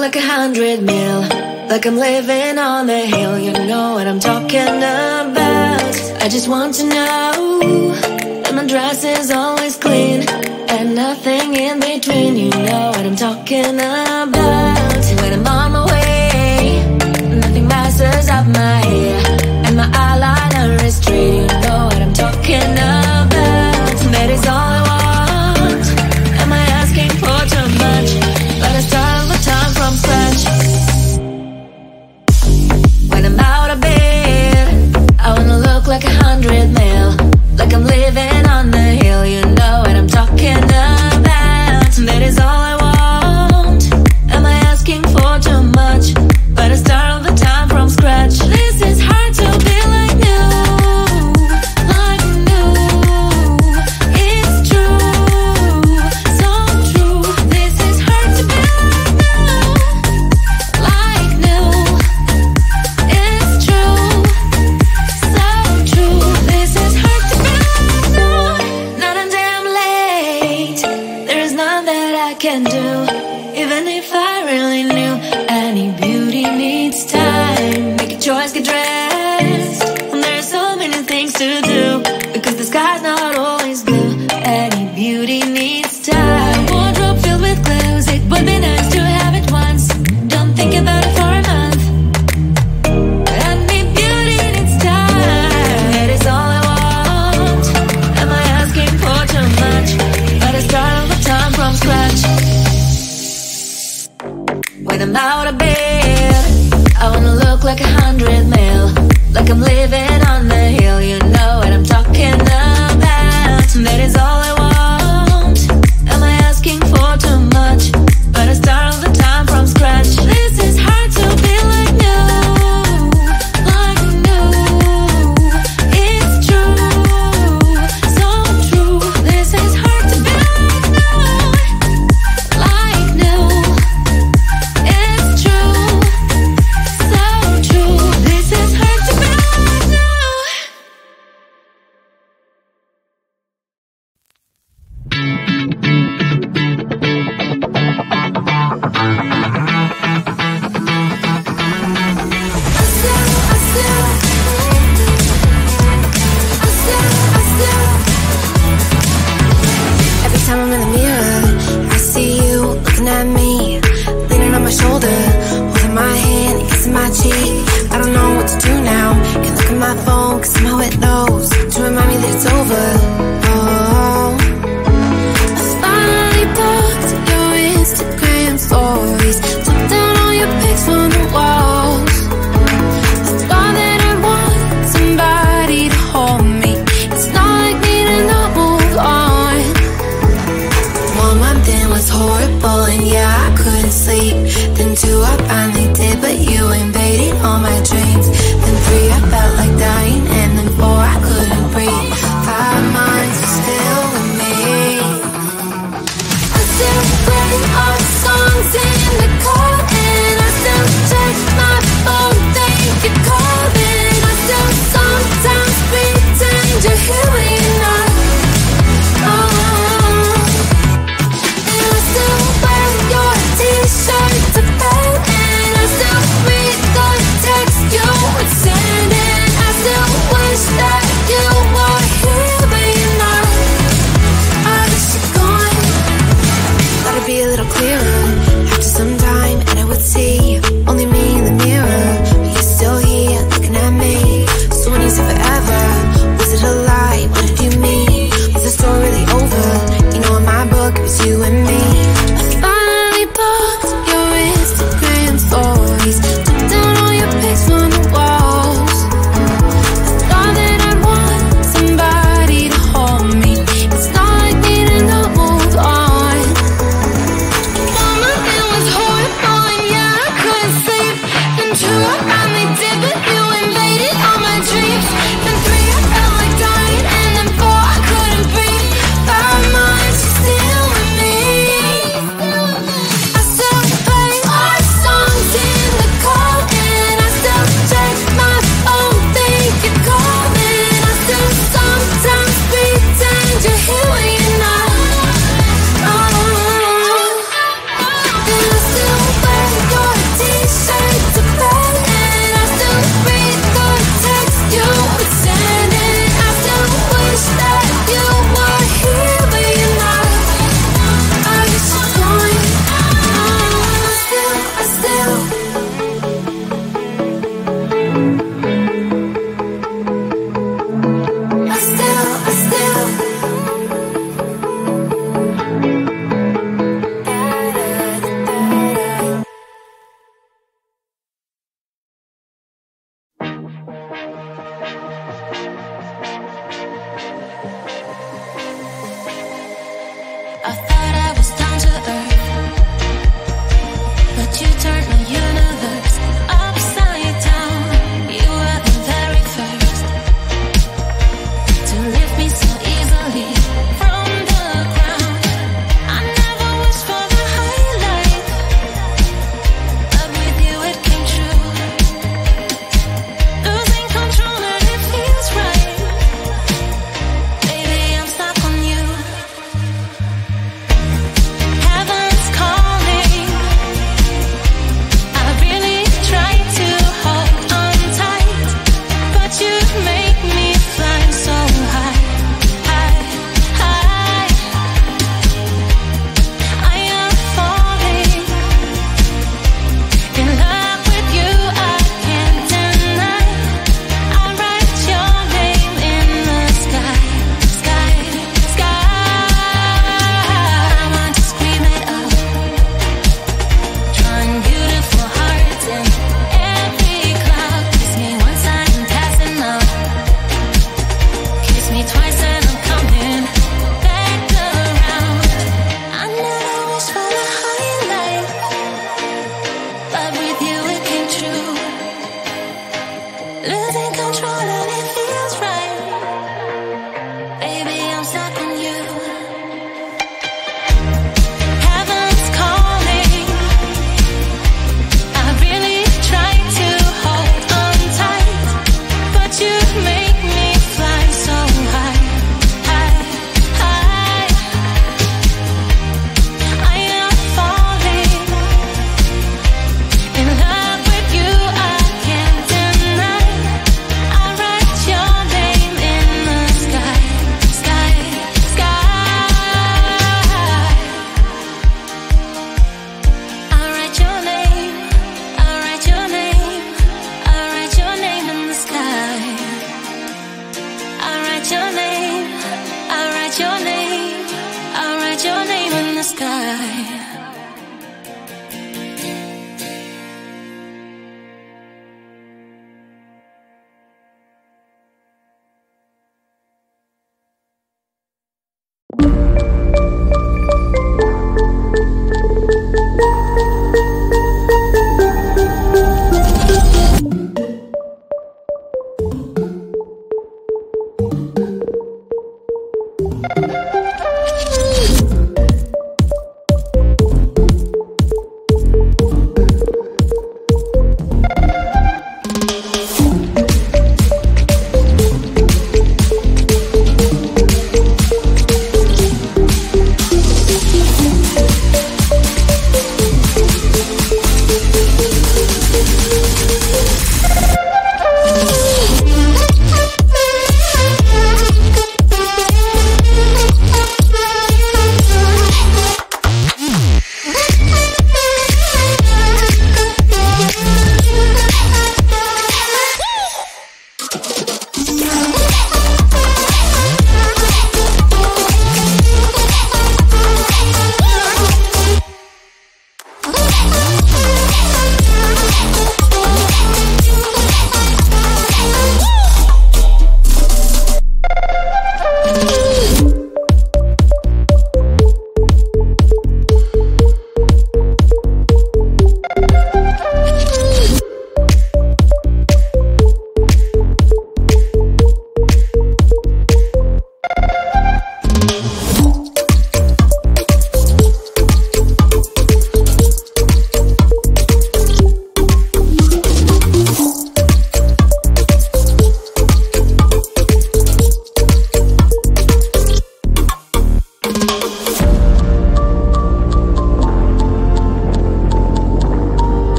like 100 mil, like I'm living on the hill. You know what I'm talking about. I just want to know that my dress is always clean and nothing in between. You know what I'm talking about. When I'm on my way, nothing messes up my hair, and my eyeliner is straight. You know what I'm talking about. That is all I want. Am I asking for too much? But I start all the time from scratch. When I'm out of bed, I wanna look like 100 mil, like I'm living on the hill. You know what I'm talking about. That is all I want. Am I asking for too much? But I start all the time from scratch. This is hard to be like new, like new. It's true, so true. This is hard to be like new, it's true, so true. This is hard to be like new. Not until I'm late, there is none that I can do. Even if I really knew, any beauty needs time. Make a choice, get dressed, and there are so many things to do, because the sky's not always blue. Any beauty needs time. Wardrobe filled with clothes, it would be nice to have it once. Don't think about it for a month. Any beauty needs time. That is all I want. Am I asking for too much? But I start all the time from scratch. When I'm out of bed, I wanna look like 100 mil, my phone, cause somehow it knows to remind me that it's over. Oh, I finally blocked your Instagram stories, took down all your pics from the walls. I thought that I want somebody to hold me. It's not like me to not move on. 1 month in was horrible, and yeah, I couldn't sleep. Then 2, I finally did, but you invaded all my dreams. Then 3, I felt like dying, and then 4, I couldn't breathe. 5 months, you're still with me. I still play our songs in the car, and I still check my phone, think you're calling. I still sometimes pretend you're here when you're not. And I still wear your t-shirt to bed, and I still read the text you would send, and I still wish that you were here but you're not. I wish you're gone. Thought it'd be a little clearer after some time, and I would see only me in the mirror, but you're still here looking at me. So when you said forever, was it a lie? What did you mean? Was the story really over? You know in my book it was you and me. I finally blocked your Instagram stories, took down all your pics from the walls. I thought that I'd want somebody to hold me. It's not like me to not move on. 1 month it was horrible, and yeah, I couldn't sleep. Then 2, I finally did, but you invaded all my dreams. Then 3, I felt like dying, and then 4, I couldn't breathe. 5 months, you're still with me. I still play our songs in the car, and I still check my phone, think you're calling. I still sometimes pretend you're here when you're not. And I still wear your t-shirt to bed, and I still read the text you would send, and I still wish that you were here but you're not. I wish you're gone. I still I thought I was down to earth, but you turned my universe upside down. You were the very first to lift me so easily from the ground. I never wished for the highlight, but with you it came true. Losing control and it feels right. Baby, I'm stuck on you. Heaven's calling. I really try to hold on tight, but you make me fly so high, high, high. I am falling in love with you, I can't deny. I write your name in the sky, sky, sky. I want to scream it up, drawing beautiful hearts in every cloud. Kiss me once I'm passing out, kiss me twice and I'm coming back around. I never wished for the highlight, but with you it came true. Losing control and it feels right. Baby, I'm stuck on you. Heaven's calling. I really try to hold on tight, but you make me fly so high, high, high. I am falling in love with you, I can't deny. I write your name